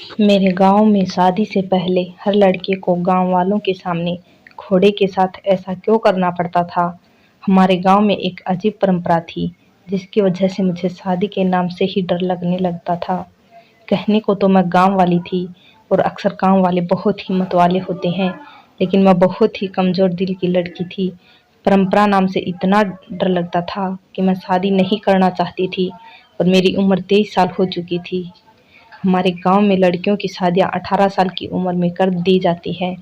मेरे गांव में शादी से पहले हर लड़के को गांव वालों के सामने घोड़े के साथ ऐसा क्यों करना पड़ता था। हमारे गांव में एक अजीब परंपरा थी जिसकी वजह से मुझे शादी के नाम से ही डर लगने लगता था। कहने को तो मैं गांव वाली थी और अक्सर गांव वाले बहुत हिम्मत वाले होते हैं, लेकिन मैं बहुत ही कमजोर दिल की लड़की थी। परंपरा नाम से इतना डर लगता था कि मैं शादी नहीं करना चाहती थी और मेरी उम्र 23 साल हो चुकी थी। हमारे गांव में लड़कियों की शादियां 18 साल की उम्र में कर दी जाती है,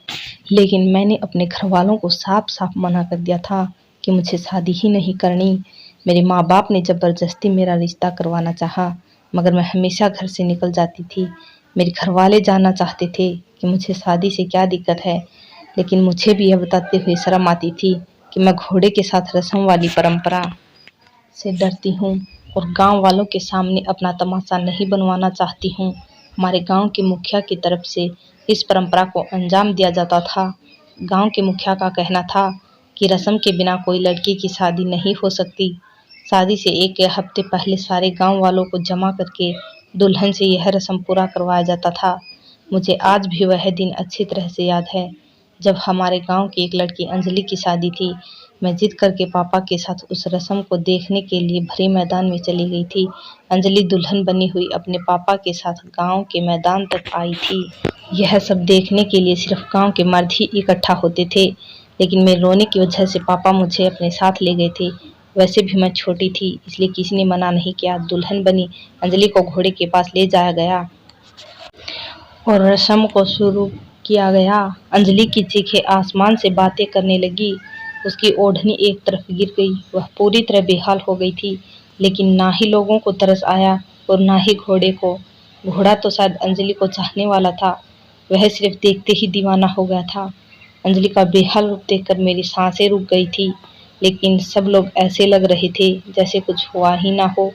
लेकिन मैंने अपने घर वालों को साफ साफ मना कर दिया था कि मुझे शादी ही नहीं करनी। मेरे माँ बाप ने ज़बरदस्ती मेरा रिश्ता करवाना चाहा, मगर मैं हमेशा घर से निकल जाती थी। मेरे घर वाले जानना चाहते थे कि मुझे शादी से क्या दिक्कत है, लेकिन मुझे भी यह बताते हुए शर्म आती थी कि मैं घोड़े के साथ रस्म वाली परंपरा से डरती हूँ और गांव वालों के सामने अपना तमाशा नहीं बनवाना चाहती हूँ। हमारे गांव के मुखिया की तरफ से इस परंपरा को अंजाम दिया जाता था। गांव के मुखिया का कहना था कि रस्म के बिना कोई लड़की की शादी नहीं हो सकती। शादी से एक हफ्ते पहले सारे गांव वालों को जमा करके दुल्हन से यह रस्म पूरा करवाया जाता था। मुझे आज भी वह दिन अच्छी तरह से याद है जब हमारे गांव की एक लड़की अंजलि की शादी थी। मैं जिद करके पापा के साथ उस रस्म को देखने के लिए भरे मैदान में चली गई थी। अंजलि दुल्हन बनी हुई अपने पापा के साथ गांव के मैदान तक आई थी। यह सब देखने के लिए सिर्फ गांव के मर्द ही इकट्ठा होते थे, लेकिन मेरे रोने की वजह से पापा मुझे अपने साथ ले गए थे। वैसे भी मैं छोटी थी, इसलिए किसी ने मना नहीं किया। दुल्हन बनी अंजलि को घोड़े के पास ले जाया गया और रस्म को शुरू किया गया। अंजलि की चीखें आसमान से बातें करने लगी। उसकी ओढ़नी एक तरफ गिर गई। वह पूरी तरह बेहाल हो गई थी, लेकिन ना ही लोगों को तरस आया और ना ही घोड़े को। घोड़ा तो शायद अंजलि को चाहने वाला था, वह सिर्फ देखते ही दीवाना हो गया था। अंजलि का बेहाल रूप देखकर मेरी सांसें रुक गई थी, लेकिन सब लोग ऐसे लग रहे थे जैसे कुछ हुआ ही ना हो।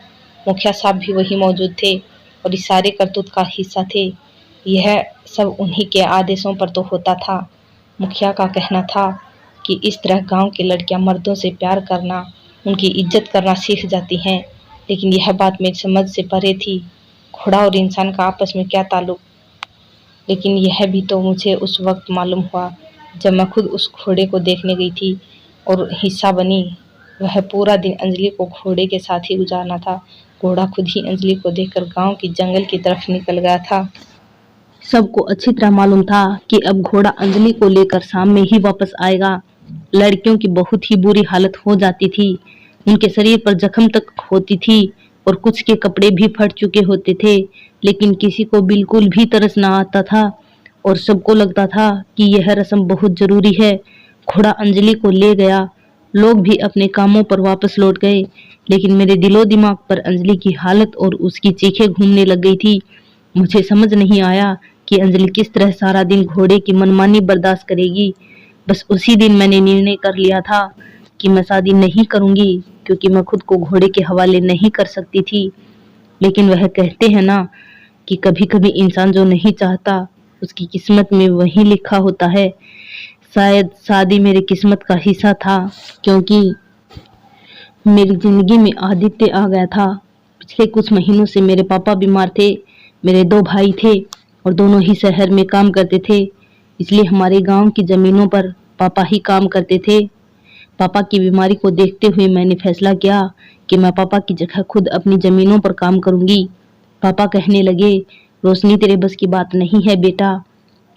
मुखिया साहब भी वही मौजूद थे और इस सारे करतूत का हिस्सा थे। यह सब उन्हीं के आदेशों पर तो होता था। मुखिया का कहना था कि इस तरह गांव की लड़कियां मर्दों से प्यार करना, उनकी इज्जत करना सीख जाती हैं, लेकिन यह बात मेरी समझ से परे थी। घोड़ा और इंसान का आपस में क्या ताल्लुक। लेकिन यह भी तो मुझे उस वक्त मालूम हुआ जब मैं खुद उस घोड़े को देखने गई थी और हिस्सा बनी। वह पूरा दिन अंजलि को घोड़े के साथ ही गुजारना था। घोड़ा खुद ही अंजलि को देखकर गांव की जंगल की तरफ निकल गया था। सबको अच्छी तरह मालूम था कि अब घोड़ा अंजलि को लेकर शाम में ही वापस आएगा। लड़कियों की बहुत ही बुरी हालत हो जाती थी। उनके शरीर पर जख्म तक होती थी और कुछ के कपड़े भी फट चुके होते थे, लेकिन किसी को बिल्कुल भी तरस ना आता था और सबको लगता था कि यह रस्म बहुत जरूरी है। घोड़ा अंजलि को ले गया। लोग भी अपने कामों पर वापस लौट गए, लेकिन मेरे दिलो दिमाग पर अंजलि की हालत और उसकी चीखें घूमने लग गई थी। मुझे समझ नहीं आया कि अंजलि किस तरह सारा दिन घोड़े की मनमानी बर्दाश्त करेगी। बस उसी दिन मैंने निर्णय कर लिया था कि मैं शादी नहीं करूंगी, क्योंकि मैं खुद को घोड़े के हवाले नहीं कर सकती थी। लेकिन वह कहते हैं ना कि कभी कभी इंसान जो नहीं चाहता उसकी किस्मत में वही लिखा होता है। शायद शादी मेरी किस्मत का हिस्सा था, क्योंकि मेरी जिंदगी में आदित्य आ गया था। पिछले कुछ महीनों से मेरे पापा बीमार थे। मेरे दो भाई थे और दोनों ही शहर में काम करते थे, इसलिए हमारे गांव की जमीनों पर पापा ही काम करते थे। पापा की बीमारी को देखते हुए मैंने फैसला किया कि मैं पापा की जगह खुद अपनी जमीनों पर काम करूंगी। पापा कहने लगे, रोशनी तेरे बस की बात नहीं है बेटा।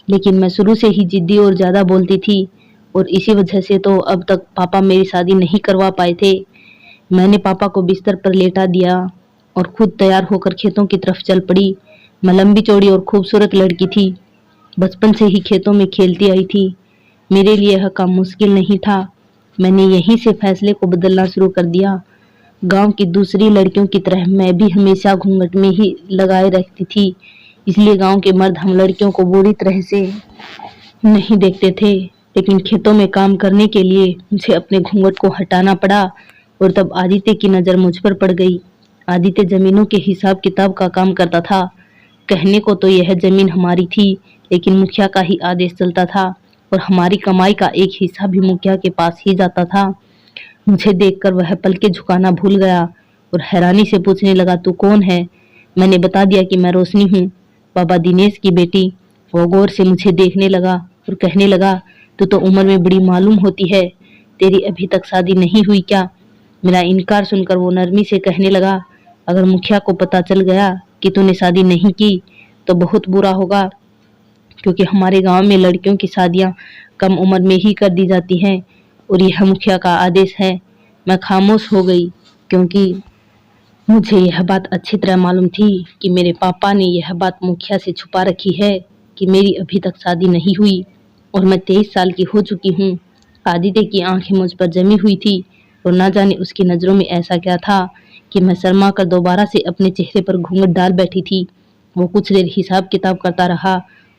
लेकिन मैं शुरू से ही जिद्दी और ज्यादा बोलती थी और इसी वजह से तो अब तक पापा मेरी शादी नहीं करवा पाए थे। मैंने पापा को बिस्तर पर लेटा दिया और खुद तैयार होकर खेतों की तरफ चल पड़ी। मैं लंबी चौड़ी और खूबसूरत लड़की थी, बचपन से ही खेतों में खेलती आई थी। मेरे लिए यह काम मुश्किल नहीं था। मैंने यहीं से फैसले को बदलना शुरू कर दिया। गांव की दूसरी लड़कियों की तरह मैं भी हमेशा घूंघट में ही लगाए रखती थी, इसलिए गांव के मर्द हम लड़कियों को बुरी तरह से नहीं देखते थे। लेकिन खेतों में काम करने के लिए मुझे अपने घूंघट को हटाना पड़ा और तब आदित्य की नज़र मुझ पर पड़ गई। आदित्य जमीनों के हिसाब किताब का काम करता था। कहने को तो यह जमीन हमारी थी, लेकिन मुखिया का ही आदेश चलता था और हमारी कमाई का एक हिस्सा भी मुखिया के पास ही जाता था। मुझे देखकर वह पलके झुकाना भूल गया और हैरानी से पूछने लगा, तू कौन है? मैंने बता दिया कि मैं रोशनी हूँ। बाबा दिनेश की बेटी। वो गौर से मुझे देखने लगा और कहने लगा, तू तो उम्र में बड़ी मालूम होती है, तेरी अभी तक शादी नहीं हुई क्या? मेरा इनकार सुनकर वो नरमी से कहने लगा, अगर मुखिया को पता चल गया कि तूने शादी नहीं की तो बहुत बुरा होगा, क्योंकि हमारे गांव में लड़कियों की शादियां कम उम्र में ही कर दी जाती हैं और यह मुखिया का आदेश है। मैं खामोश हो गई, क्योंकि मुझे यह बात अच्छी तरह मालूम थी कि मेरे पापा ने यह बात मुखिया से छुपा रखी है कि मेरी अभी तक शादी नहीं हुई और मैं 23 साल की हो चुकी हूँ। आदित्य की आंखें मुझ पर जमी हुई थी और ना जाने उसकी नज़रों में ऐसा क्या था कि मैं शर्मा कर दोबारा से अपने चेहरे पर घूंघट डाल बैठी थी। वो कुछ देर हिसाब किताब करता रहा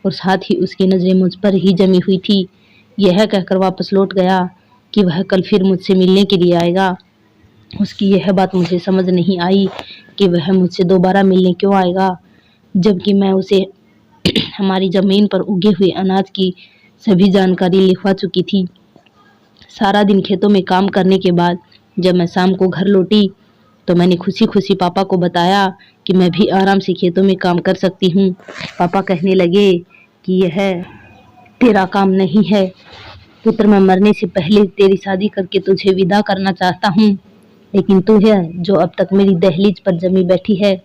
और साथ ही उसकी नज़रें मुझ पर ही जमी हुई थी। यह कहकर वापस लौट गया कि वह कल फिर मुझसे मिलने के लिए आएगा। उसकी यह बात मुझे समझ नहीं आई कि वह मुझसे दोबारा मिलने क्यों आएगा, जबकि मैं उसे हमारी ज़मीन पर उगे हुए अनाज की सभी जानकारी लिखवा चुकी थी। सारा दिन खेतों में काम करने के बाद जब मैं शाम को घर लौटी तो मैंने खुशी खुशी पापा को बताया कि मैं भी आराम से खेतों में काम कर सकती हूँ। पापा कहने लगे कि यह तेरा काम नहीं है पुत्र, मैं मरने से पहले तेरी शादी करके तुझे विदा करना चाहता हूँ, लेकिन तू है जो अब तक मेरी दहलीज पर जमी बैठी है।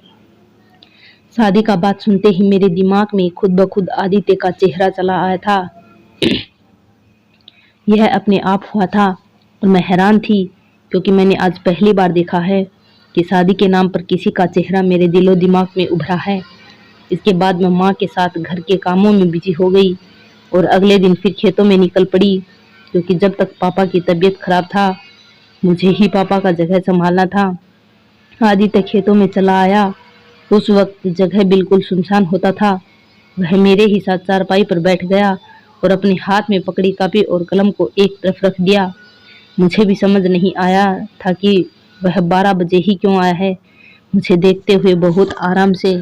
शादी का बात सुनते ही मेरे दिमाग में खुद ब खुद आदित्य का चेहरा चला आया था। यह अपने आप हुआ था और मैं हैरान थी, क्योंकि मैंने आज पहली बार देखा है कि शादी के नाम पर किसी का चेहरा मेरे दिलो दिमाग में उभरा है। इसके बाद मैं माँ के साथ घर के कामों में बिजी हो गई और अगले दिन फिर खेतों में निकल पड़ी, क्योंकि जब तक पापा की तबीयत खराब था मुझे ही पापा का जगह संभालना था। आदित्य खेतों में चला आया। उस वक्त जगह बिल्कुल सुनसान होता था। वह मेरे ही साथ चारपाई पर बैठ गया और अपने हाथ में पकड़ी कापी और कलम को एक तरफ रख दिया। मुझे भी समझ नहीं आया था कि वह 12 बजे ही क्यों आया है। मुझे देखते हुए बहुत आराम से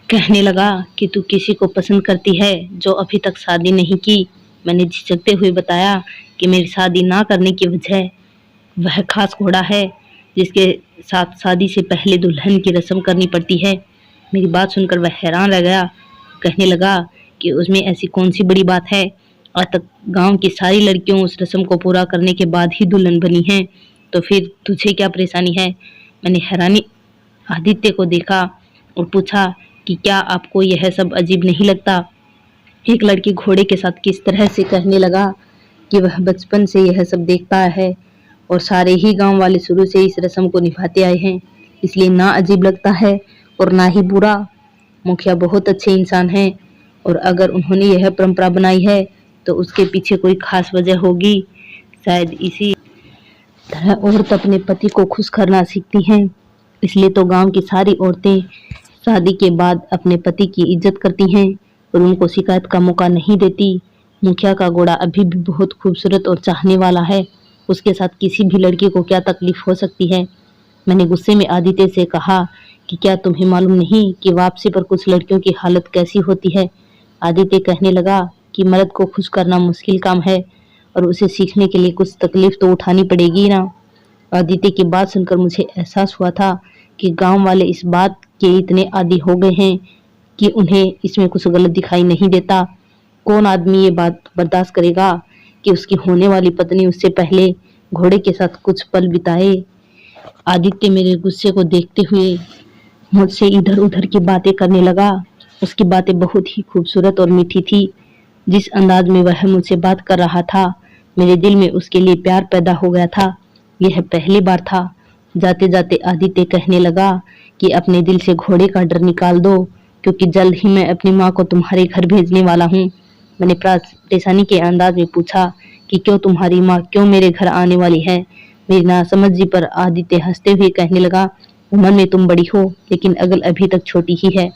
कहने लगा कि तू किसी को पसंद करती है जो अभी तक शादी नहीं की। मैंने झिझकते हुए बताया कि मेरी शादी ना करने की वजह वह खास घोड़ा है जिसके साथ शादी से पहले दुल्हन की रस्म करनी पड़ती है। मेरी बात सुनकर वह हैरान रह गया। कहने लगा कि उसमें ऐसी कौन सी बड़ी बात है, आज तक गांव की सारी लड़कियों उस रस्म को पूरा करने के बाद ही दुल्हन बनी हैं, तो फिर तुझे क्या परेशानी है? मैंने हैरानी आदित्य को देखा और पूछा कि क्या आपको यह सब अजीब नहीं लगता? एक लड़की घोड़े के साथ किस तरह से कहने लगा कि वह बचपन से यह सब देखता है और सारे ही गांव वाले शुरू से इस रस्म को निभाते आए हैं, इसलिए ना अजीब लगता है और ना ही बुरा। मुखिया बहुत अच्छे इंसान हैं और अगर उन्होंने यह परंपरा बनाई है तो उसके पीछे कोई खास वजह होगी। शायद इसी तरह औरत अपने पति को खुश करना सीखती हैं, इसलिए तो गांव की सारी औरतें शादी के बाद अपने पति की इज्जत करती हैं और उनको शिकायत का मौका नहीं देती। मुखिया का घोड़ा अभी भी बहुत खूबसूरत और चाहने वाला है, उसके साथ किसी भी लड़की को क्या तकलीफ हो सकती है? मैंने गुस्से में आदित्य से कहा कि क्या तुम्हें मालूम नहीं कि वापसी पर कुछ लड़कियों की हालत कैसी होती है? आदित्य कहने लगा कि मर्द को खुश करना मुश्किल काम है और उसे सीखने के लिए कुछ तकलीफ तो उठानी पड़ेगी ना। आदित्य की बात सुनकर मुझे एहसास हुआ था कि गांव वाले इस बात के इतने आदी हो गए हैं कि उन्हें इसमें कुछ गलत दिखाई नहीं देता। कौन आदमी ये बात बर्दाश्त करेगा कि उसकी होने वाली पत्नी उससे पहले घोड़े के साथ कुछ पल बिताए? आदित्य मेरे गुस्से को देखते हुए मुझसे इधर उधर की बातें करने लगा। उसकी बातें बहुत ही खूबसूरत और मीठी थी। जिस अंदाज में वह मुझसे बात कर रहा था मेरे दिल में उसके लिए प्यार पैदा हो गया था। यह पहली बार था। जाते जाते आदित्य कहने लगा कि अपने दिल से घोड़े का डर निकाल दो, क्योंकि जल्द ही मैं अपनी माँ को तुम्हारे घर भेजने वाला हूँ। मैंने परेशानी के अंदाज में पूछा कि क्यों तुम्हारी माँ क्यों मेरे घर आने वाली है? मेरी नासमझी पर आदित्य हंसते हुए कहने लगा, उम्र में तुम बड़ी हो लेकिन अगल अभी तक छोटी ही है।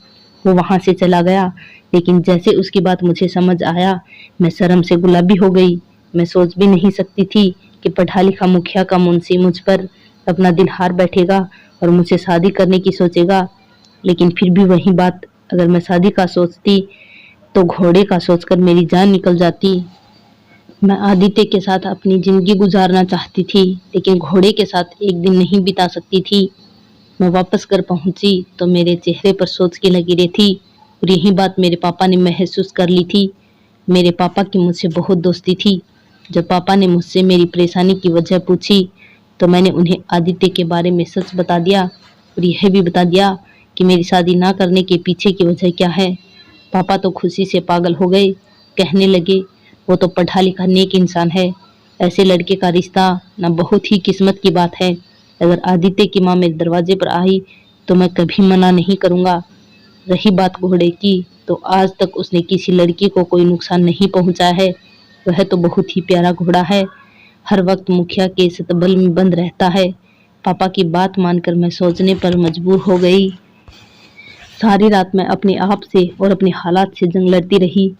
वो वहां से चला गया, लेकिन जैसे उसकी बात मुझे समझ आया मैं शर्म से गुलाबी हो गई। मैं सोच भी नहीं सकती थी कि पढ़ा लिखा मुखिया का मुंशी मुझ पर अपना दिल हार बैठेगा और मुझसे शादी करने की सोचेगा। लेकिन फिर भी वही बात, अगर मैं शादी का सोचती तो घोड़े का सोचकर मेरी जान निकल जाती। मैं आदित्य के साथ अपनी जिंदगी गुजारना चाहती थी, लेकिन घोड़े के साथ एक दिन नहीं बिता सकती थी। मैं वापस घर पहुंची तो मेरे चेहरे पर सोच की लकीरें थी। और यही बात मेरे पापा ने महसूस कर ली थी। मेरे पापा की मुझसे बहुत दोस्ती थी। जब पापा ने मुझसे मेरी परेशानी की वजह पूछी तो मैंने उन्हें आदित्य के बारे में सच बता दिया और यह भी बता दिया कि मेरी शादी ना करने के पीछे की वजह क्या है। पापा तो खुशी से पागल हो गए। कहने लगे, वो तो पढ़ा लिखा नेक इंसान है, ऐसे लड़के का रिश्ता ना बहुत ही किस्मत की बात है। अगर आदित्य की माँ मेरे दरवाजे पर आई तो मैं कभी मना नहीं करूँगा। रही बात घोड़े की, तो आज तक उसने किसी लड़की को कोई नुकसान नहीं पहुंचाया है। वह तो बहुत ही प्यारा घोड़ा है, हर वक्त मुखिया के सतबल में बंद रहता है। पापा की बात मानकर मैं सोचने पर मजबूर हो गई। सारी रात मैं अपने आप से और अपने हालात से जंग लड़ती रही।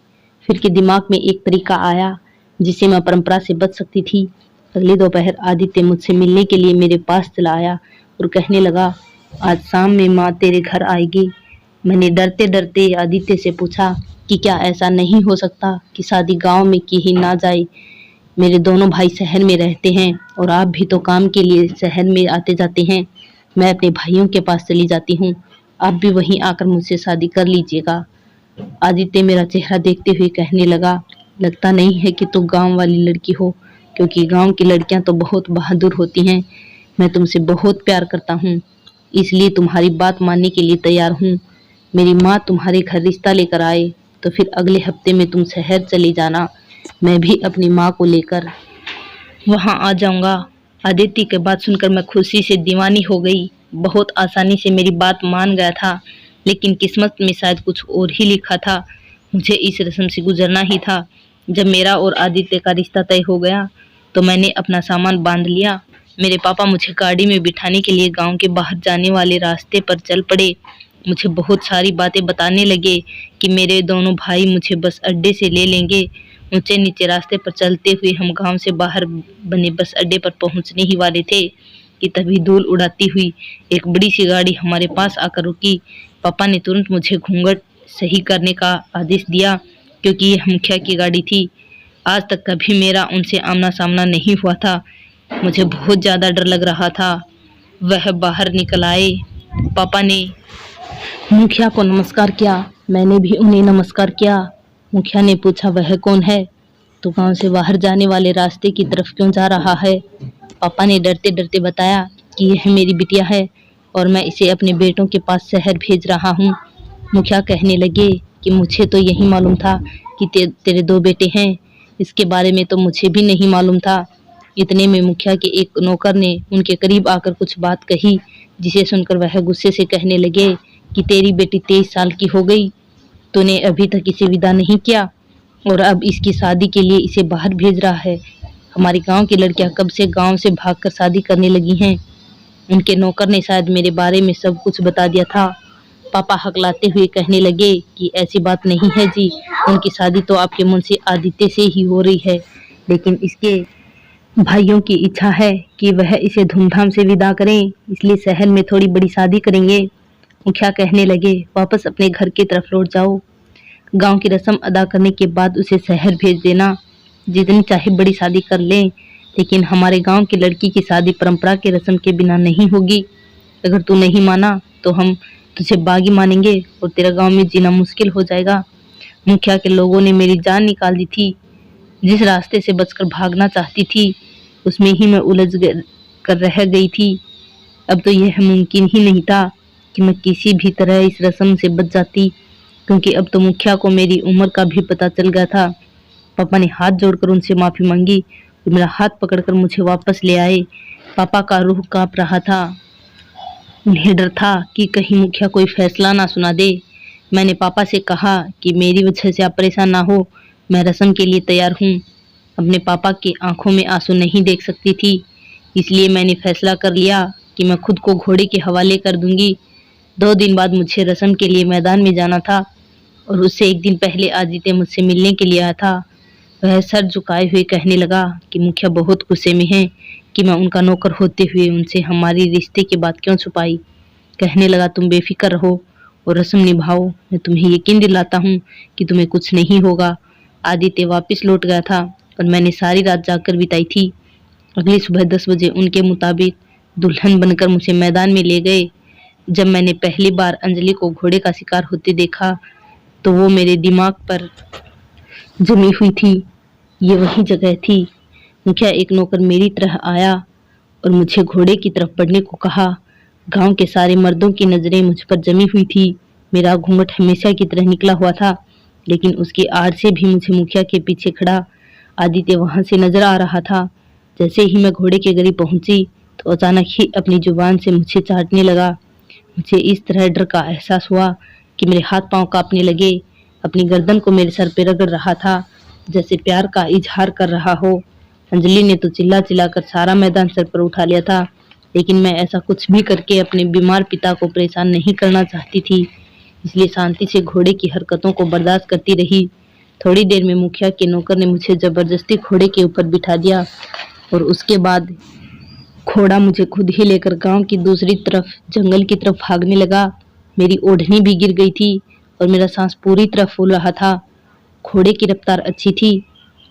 फिर के दिमाग में एक तरीका आया जिससे मैं परंपरा से बच सकती थी। अगली दोपहर आदित्य मुझसे मिलने के लिए मेरे पास चला आया और कहने लगा, आज शाम में माँ तेरे घर आएगी। मैंने डरते डरते आदित्य से पूछा कि क्या ऐसा नहीं हो सकता कि शादी गांव में की ही ना जाए। मेरे दोनों भाई शहर में रहते हैं और आप भी तो काम के लिए शहर में आते जाते हैं। मैं अपने भाइयों के पास चली जाती हूँ, आप भी वहीं आकर मुझसे शादी कर लीजिएगा। आदित्य मेरा चेहरा देखते हुए कहने लगा, लगता नहीं है कि तुम गांव वाली लड़की हो, क्योंकि गांव की लड़कियां तो बहुत बहादुर होती हैं। मैं तुमसे बहुत प्यार करता हूँ, इसलिए तुम्हारी बात मानने के लिए तैयार हूँ। मेरी माँ तुम्हारे घर रिश्ता लेकर आए तो फिर अगले हफ्ते में तुम शहर चली जाना, मैं भी अपनी माँ को लेकर वहां आ जाऊंगा। आदित्य की बात सुनकर मैं खुशी से दीवानी हो गई। बहुत आसानी से मेरी बात मान गया था, लेकिन किस्मत में शायद कुछ और ही लिखा था। मुझे इस रस्म से गुजरना ही था। जब मेरा और आदित्य का रिश्ता तय हो गया तो मैंने अपना सामान बांध लिया। मेरे पापा मुझे गाड़ी में बिठाने के लिए गांव के बाहर जाने वाले रास्ते पर चल पड़े। मुझे बहुत सारी बातें बताने लगे कि मेरे दोनों भाई मुझे बस अड्डे से ले लेंगे। ऊंचे नीचे रास्ते पर चलते हुए हम गांव से बाहर बने बस अड्डे पर पहुंचने ही वाले थे कि तभी धूल उड़ाती हुई एक बड़ी सी गाड़ी हमारे पास आकर रुकी। पापा ने तुरंत मुझे घूंघट सही करने का आदेश दिया, क्योंकि यह मुखिया की गाड़ी थी। आज तक कभी मेरा उनसे आमना सामना नहीं हुआ था। मुझे बहुत ज़्यादा डर लग रहा था। वह बाहर निकल आए। पापा ने मुखिया को नमस्कार किया। मैंने भी उन्हें नमस्कार किया। मुखिया ने पूछा, वह कौन है? तो गांव से बाहर जाने वाले रास्ते की तरफ क्यों जा रहा है? पापा ने डरते डरते बताया कि यह मेरी बिटिया है और मैं इसे अपने बेटों के पास शहर भेज रहा हूँ। मुखिया कहने लगे कि मुझे तो यही मालूम था कि तेरे दो बेटे हैं, इसके बारे में तो मुझे भी नहीं मालूम था। इतने में मुखिया के एक नौकर ने उनके करीब आकर कुछ बात कही, जिसे सुनकर वह गुस्से से कहने लगे कि तेरी बेटी 23 साल की हो गई, तूने अभी तक इसे विदा नहीं किया और अब इसकी शादी के लिए इसे बाहर भेज रहा है। हमारे गांव की लड़कियां कब से गांव से भागकर शादी करने लगी हैं। उनके नौकर ने शायद मेरे बारे में सब कुछ बता दिया था। पापा हकलाते हुए कहने लगे कि ऐसी बात नहीं है जी, उनकी शादी तो आपके मुंशी आदित्य से ही हो रही है, लेकिन इसके भाइयों की इच्छा है कि वह इसे धूमधाम से विदा करें, इसलिए शहर में थोड़ी बड़ी शादी करेंगे। मुखिया कहने लगे, वापस अपने घर की तरफ लौट जाओ। गांव की रस्म अदा करने के बाद उसे शहर भेज देना। जितनी चाहे बड़ी शादी कर लें, लेकिन हमारे गांव की लड़की की शादी परंपरा के रस्म के बिना नहीं होगी। अगर तू नहीं माना तो हम तुझे बागी मानेंगे और तेरा गांव में जीना मुश्किल हो जाएगा। मुखिया के लोगों ने मेरी जान निकाल दी थी। जिस रास्ते से बचकर भागना चाहती थी उसमें ही मैं कर रह गई थी। अब तो यह मुमकिन ही नहीं था कि मैं किसी भी तरह इस रस्म से बच जाती, क्योंकि अब तो मुखिया को मेरी उम्र का भी पता चल गया था। पापा ने हाथ जोड़कर उनसे माफी मांगी और मेरा हाथ पकड़कर मुझे वापस ले आए। पापा का रूह कांप रहा था। उन्हें डर था कि कहीं मुखिया कोई फैसला ना सुना दे। मैंने पापा से कहा कि मेरी वजह से आप परेशान ना हो, मैं रस्म के लिए तैयार हूँ। अपने पापा की आंखों में आंसू नहीं देख सकती थी, इसलिए मैंने फैसला कर लिया कि मैं खुद को घोड़े के हवाले कर दूंगी। 2 दिन बाद मुझे रस्म के लिए मैदान में जाना था और उससे एक दिन पहले आदित्य मुझसे मिलने के लिए आया था। वह सर झुकाए हुए कहने लगा कि मुखिया बहुत गुस्से में है कि मैं उनका नौकर होते हुए उनसे हमारी रिश्ते की बात क्यों छुपाई। कहने लगा, तुम बेफिक्र रहो और रस्म निभाओ, मैं तुम्हें यकीन दिलाता हूँ कि तुम्हें कुछ नहीं होगा। आदित्य वापस लौट गया था और मैंने सारी रात जाकर बिताई थी। अगली सुबह 10 बजे उनके मुताबिक दुल्हन बनकर मुझे मैदान में ले गए। जब मैंने पहली बार अंजलि को घोड़े का शिकार होते देखा तो वो मेरे दिमाग पर जमी हुई थी। ये वही जगह थी। मुखिया एक नौकर मेरी तरह आया और मुझे घोड़े की तरफ बढ़ने को कहा। गांव के सारे मर्दों की नजरें मुझ पर जमी हुई थी। मेरा घूंघट हमेशा की तरह निकला हुआ था, लेकिन उसकी आड़ से भी मुझे मुखिया के पीछे खड़ा आदित्य वहां से नजर आ रहा था। जैसे ही मैं घोड़े के करीब पहुंची तो अचानक ही अपनी जुबान से मुझे चाटने लगा। मुझे इस तरह डर का एहसास हुआ कि मेरे हाथ पांव कांपने लगे। अपनी गर्दन को मेरे सर पे रगड़ रहा था, जैसे प्यार का इजहार कर रहा हो। अंजलि ने तो चिल्ला चिल्ला कर सारा मैदान सर पर उठा लिया था, लेकिन मैं ऐसा कुछ भी करके अपने बीमार पिता को परेशान नहीं करना चाहती थी, इसलिए शांति से घोड़े की हरकतों को बर्दाश्त करती रही। थोड़ी देर में मुखिया के नौकर ने मुझे जबरदस्ती घोड़े के ऊपर बिठा दिया और उसके बाद घोड़ा मुझे खुद ही लेकर गांव की दूसरी तरफ जंगल की तरफ भागने लगा। मेरी ओढ़नी भी गिर गई थी और मेरा सांस पूरी तरह फूल रहा था। घोड़े की रफ्तार अच्छी थी,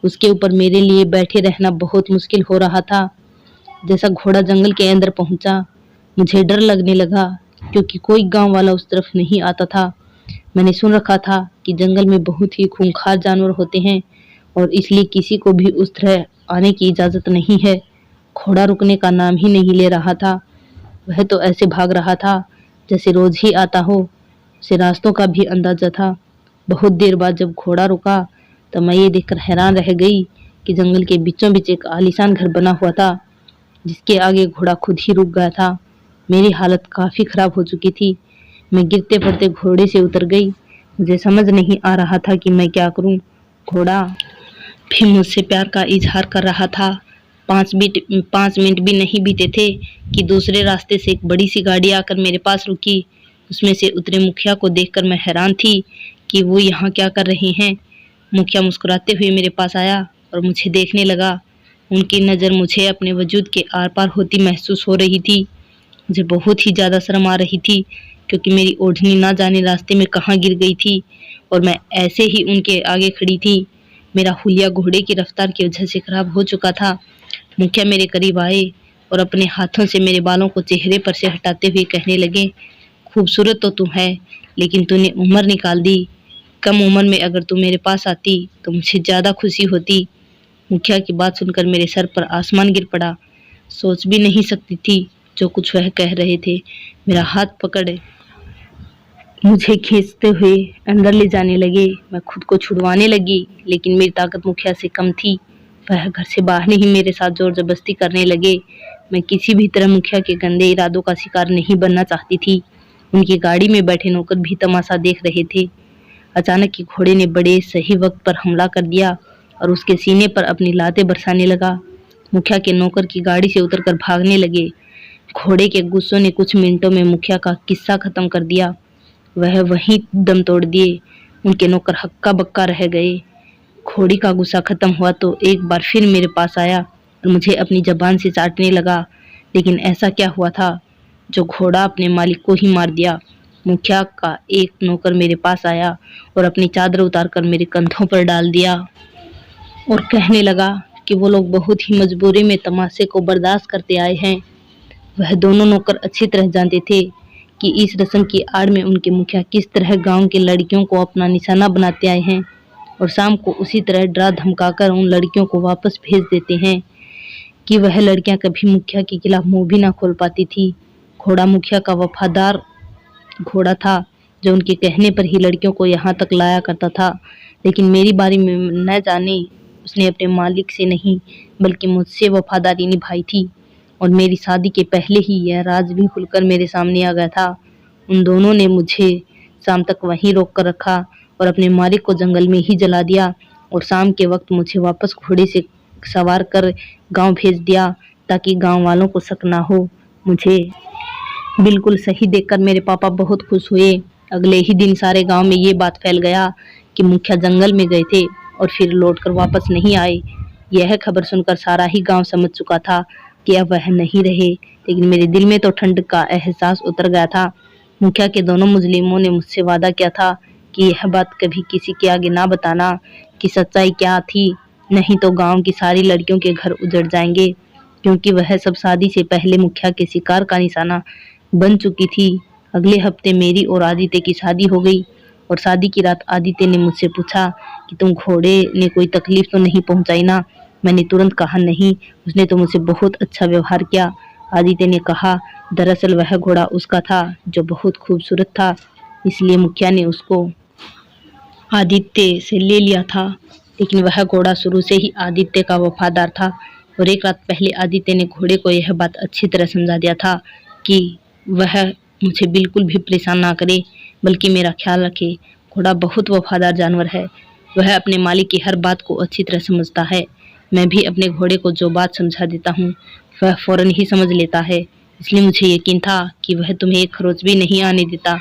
उसके ऊपर मेरे लिए बैठे रहना बहुत मुश्किल हो रहा था। जैसा घोड़ा जंगल के अंदर पहुंचा, मुझे डर लगने लगा, क्योंकि कोई गांव वाला उस तरफ नहीं आता था। मैंने सुन रखा था कि जंगल में बहुत ही खूंखार जानवर होते हैं और इसलिए किसी को भी उस तरह आने की इजाजत नहीं है। घोड़ा रुकने का नाम ही नहीं ले रहा था। वह तो ऐसे भाग रहा था जैसे रोज ही आता हो। उसे रास्तों का भी अंदाजा था। बहुत देर बाद जब घोड़ा रुका तो मैं ये देखकर हैरान रह गई कि जंगल के बीचों बीच एक आलीशान घर बना हुआ था, जिसके आगे घोड़ा खुद ही रुक गया था। मेरी हालत काफी खराब हो चुकी थी। मैं गिरते पड़ते घोड़े से उतर गई। मुझे समझ नहीं आ रहा था कि मैं क्या करूं। घोड़ा भी मुझसे प्यार का इजहार कर रहा था। 5 मिनट भी नहीं बीते थे कि दूसरे रास्ते से एक बड़ी सी गाड़ी आकर मेरे पास रुकी। उसमें से उतरे मुखिया को देखकर मैं हैरान थी कि वो यहाँ क्या कर रहे हैं। मुखिया मुस्कुराते हुए मेरे पास आया और मुझे देखने लगा। उनकी नज़र मुझे अपने वजूद के आर पार होती महसूस हो रही थी। मुझे बहुत ही ज़्यादा शर्म आ रही थी, क्योंकि मेरी ओढ़नी ना जाने रास्ते में कहाँ गिर गई थी और मैं ऐसे ही उनके आगे खड़ी थी। मेरा हुलिया घोड़े की रफ्तार की वजह से खराब हो चुका था। मुखिया मेरे करीब आए और अपने हाथों से मेरे बालों को चेहरे पर से हटाते हुए कहने लगे, खूबसूरत तो तू है, लेकिन तूने उम्र निकाल दी। कम उम्र में अगर तू मेरे पास आती तो मुझे ज़्यादा खुशी होती। मुखिया की बात सुनकर मेरे सर पर आसमान गिर पड़ा। सोच भी नहीं सकती थी जो कुछ वह कह रहे थे। मेरा हाथ पकड़ मुझे खींचते हुए अंदर ले जाने लगे। मैं खुद को छुड़वाने लगी, लेकिन मेरी ताकत मुखिया से कम थी। वह घर से बाहर ही मेरे साथ जोर जबरदस्ती करने लगे। मैं किसी भी तरह मुखिया के गंदे इरादों का शिकार नहीं बनना चाहती थी। उनकी गाड़ी में बैठे नौकर भी तमाशा देख रहे थे। अचानक ही घोड़े ने बड़े सही वक्त पर हमला कर दिया और उसके सीने पर अपनी लातें बरसाने लगा। मुखिया के नौकर की गाड़ी से उतरकर भागने लगे। घोड़े के गुस्सों ने कुछ मिनटों में मुखिया का किस्सा खत्म कर दिया। वह वहीं दम तोड़ दिए। उनके नौकर हक्का बक्का रह गए। घोड़ी का गुस्सा खत्म हुआ तो एक बार फिर मेरे पास आया और मुझे अपनी जबान से चाटने लगा। लेकिन ऐसा क्या हुआ था जो घोड़ा अपने मालिक को ही मार दिया। मुखिया का एक नौकर मेरे पास आया और अपनी चादर उतारकर मेरे कंधों पर डाल दिया और कहने लगा कि वो लोग बहुत ही मजबूरी में तमाशे को बर्दाश्त करते आए हैं। वह दोनों नौकर अच्छी तरह जानते थे कि इस रस्म की आड़ में उनके मुखिया किस तरह गांव की लड़कियों को अपना निशाना बनाते आए हैं और शाम को उसी तरह डरा धमकाकर उन लड़कियों को वापस भेज देते हैं कि वह लड़कियां कभी मुखिया के खिलाफ मुंह भी ना खोल पाती थी। घोड़ा मुखिया का वफादार घोड़ा था, जो उनके कहने पर ही लड़कियों को यहाँ तक लाया करता था। लेकिन मेरी बारी में न जाने उसने अपने मालिक से नहीं बल्कि मुझसे वफादारी निभाई थी, और मेरी शादी के पहले ही यह राज भी खुलकर मेरे सामने आ गया था। उन दोनों ने मुझे शाम तक वहीं रोक कर रखा और अपने मालिक को जंगल में ही जला दिया और शाम के वक्त मुझे वापस घोड़े से सवार कर गांव भेज दिया, ताकि गांव वालों को शक ना हो। मुझे बिल्कुल सही देखकर मेरे पापा बहुत खुश हुए। अगले ही दिन सारे गांव में ये बात फैल गया कि मुखिया जंगल में गए थे और फिर लौटकर वापस नहीं आए। यह खबर सुनकर सारा ही गांव समझ चुका था कि अब वह नहीं रहे, लेकिन मेरे दिल में तो ठंड का एहसास उतर गया था। मुखिया के दोनों मुजलिमों ने मुझसे वादा किया था कि यह बात कभी किसी के आगे ना बताना कि सच्चाई क्या थी, नहीं तो गांव की सारी लड़कियों के घर उजड़ जाएंगे, क्योंकि वह सब शादी से पहले मुखिया के शिकार का निशाना बन चुकी थी। अगले हफ्ते मेरी और आदित्य की शादी हो गई। और शादी की रात आदित्य ने मुझसे पूछा कि तुम घोड़े ने कोई तकलीफ तो नहीं पहुंचाई ना। मैंने तुरंत कहा नहीं, उसने तो मुझसे बहुत अच्छा व्यवहार किया। आदित्य ने कहा, दरअसल वह घोड़ा उसका था जो बहुत खूबसूरत था, इसलिए मुखिया ने उसको आदित्य से ले लिया था। लेकिन वह घोड़ा शुरू से ही आदित्य का वफादार था और एक रात पहले आदित्य ने घोड़े को यह बात अच्छी तरह समझा दिया था कि वह मुझे बिल्कुल भी परेशान ना करे, बल्कि मेरा ख्याल रखे। घोड़ा बहुत वफादार जानवर है, वह अपने मालिक की हर बात को अच्छी तरह समझता है। मैं भी अपने घोड़े को जो बात समझा देता हूँ वह फौरन ही समझ लेता है, इसलिए मुझे यकीन था कि वह तुम्हें एक खरोच भी नहीं आने देता।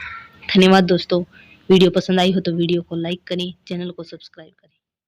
धन्यवाद दोस्तों। वीडियो पसंद आई हो तो वीडियो को लाइक करें, चैनल को सब्सक्राइब करें।